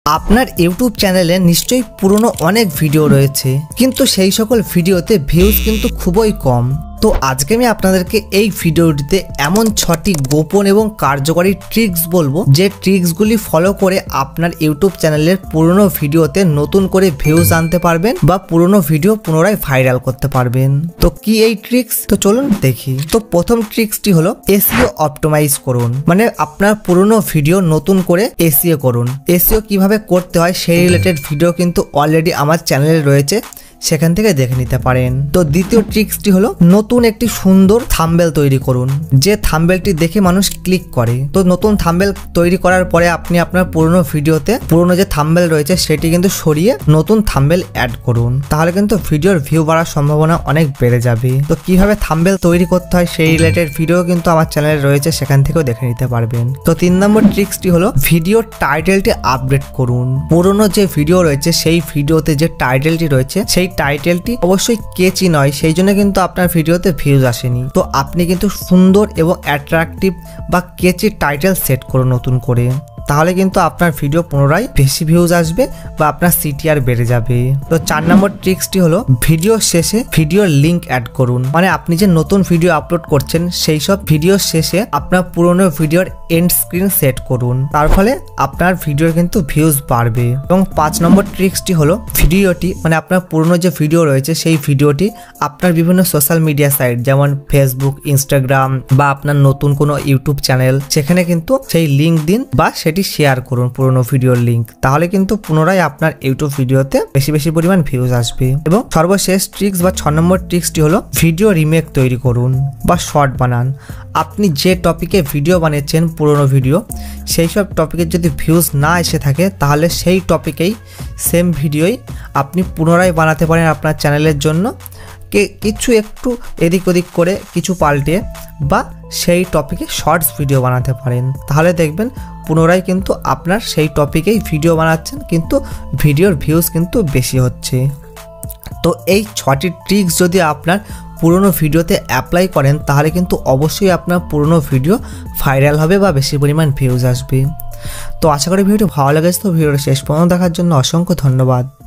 আপনার ইউটিউব চ্যানেলে নিশ্চয়ই পুরনো অনেক ভিডিও রয়েছে, কিন্তু সেই সকল ভিডিওতে ভিউজ কিন্তু খুবই কম। তো আজকে আমি আপনাদেরকে এই ভিডিওটিতে এমন 6টি গোপন এবং কার্যকরী ট্রিক্স বলবো, যে ট্রিক্সগুলি ফলো করে আপনার ইউটিউব চ্যানেলের পুরনো ভিডিওতে নতুন করে ভিউজ আনতে পারবেন বা পুরনো ভিডিও পুনরায় ভাইরাল করতে পারবেন। তো কি এই ট্রিক্স? তো চলুন দেখি। তো প্রথম ট্রিক্সটি হলো এসইও অপটিমাইজ করুন, মানে আপনার পুরনো ভিডিও নতুন করে এসইও করুন। এসইও কিভাবে করতে হয় সেই রিলেটেড ভিডিও কিন্তু অলরেডি আমার চ্যানেলে রয়েছে, সেখান থেকে দেখে নিতে পারেন। তো দ্বিতীয় ট্রিক্সটি হলো নতুন একটি সুন্দর থাম্বনেল তৈরি করুন, যে থাম্বনেলটি দেখে মানুষ ক্লিক করে। তো নতুন থাম্বনেল তৈরি করার পরে আপনি আপনার পুরনো ভিডিওতে পুরনো যে থাম্বনেল রয়েছে সেটি কিন্তু সরিয়ে নতুন থাম্বনেল অ্যাড করুন, তাহলে কিন্তু ভিডিওর ভিউ বাড়ার সম্ভাবনা অনেক বেড়ে যাবে। তো কিভাবে থাম্বনেল তৈরি করতে হয় সেই রিলেটেড ভিডিও কিন্তু আমার চ্যানেলে রয়েছে, সেখান থেকেও দেখে নিতে পারবেন। তো 3 নম্বর ট্রিক্সটি হলো ভিডিওর টাইটেলটি আপডেট করুন। পুরনো যে ভিডিও রয়েছে সেই ভিডিওতে যে টাইটেলটি রয়েছে সেই টাইটেলটি অবশ্যই কেচি নয়, সেই জন্য কিন্তু আপনার ভিডিওতে ভিউজ আসেনি। তো আপনি কিন্তু সুন্দর এবং অ্যাট্রাকটিভ বা কেচি টাইটেল সেট করুন নতুন করে, তাহলে কিন্তু আপনার ভিডিও পুনরায় বেশি ভিউজ আসবে বা আপনার সিটিআর বেড়ে যাবে। তো 4 নম্বর ট্রিক্সটি হলো ভিডিও শেষে ভিডিওর লিঙ্ক অ্যাড করুন, মানে আপনি যে নতুন ভিডিও আপলোড করছেন সেই সব ভিডিও শেষে আপনার পুরনো ভিডিওর এন্ড স্ক্রিন সেট করুন, তার ফলে আপনার ভিডিওর কিন্তু ভিউজ বাড়বে। এবং 5 নম্বর ট্রিক্সটি হলো ভিডিওটি, মানে আপনার পুরনো যে ভিডিও রয়েছে সেই ভিডিওটি আপনার বিভিন্ন সোশ্যাল মিডিয়া সাইট যেমন ফেসবুক, ইনস্টাগ্রাম বা আপনার নতুন কোনো ইউটিউব চ্যানেল, সেখানে কিন্তু সেই লিঙ্ক দিন বা সেটি শেয়ার করুন পুরনো ভিডিওর লিঙ্ক, তাহলে কিন্তু পুনরায় আপনার ইউটিউব ভিডিওতে বেশি পরিমাণ ভিউজ আসবে। এবং সর্বশেষ ট্রিক্স বা 6 নম্বর ট্রিক্সটি হলো ভিডিও রিমেক তৈরি করুন বা শর্ট বানান। আপনি যে টপিকে ভিডিও বানিয়েছেন পুরনো ভিডিও, সেই সব টপিকের যদি ভিউজ না এসে থাকে তাহলে সেই টপিকেই সেম ভিডিওই আপনি পুনরায় বানাতে পারেন আপনার চ্যানেলের জন্য, কিছু একটু এদিক ওদিক করে কিছু পাল্টে, বা সেই টপিকে শর্টস ভিডিও বানাতে পারেন, তাহলে দেখবেন পুনরায় কিন্তু আপনার সেই টপিকেই ভিডিও বানাচ্ছেন, কিন্তু ভিডিওর ভিউজ কিন্তু বেশি হচ্ছে। তো এই 6টি ট্রিক্স যদি আপনার পুরনো ভিডিওতে অ্যাপ্লাই করেন তাহলে কিন্তু অবশ্যই আপনার পুরনো ভিডিও ভাইরাল হবে বা বেশি পরিমাণ ভিউজ আসবে। তো আশা করি ভিডিওটি ভালো লেগেছে। তো ভিডিওটা শেষ পর্যন্ত দেখার জন্য অসংখ্য ধন্যবাদ।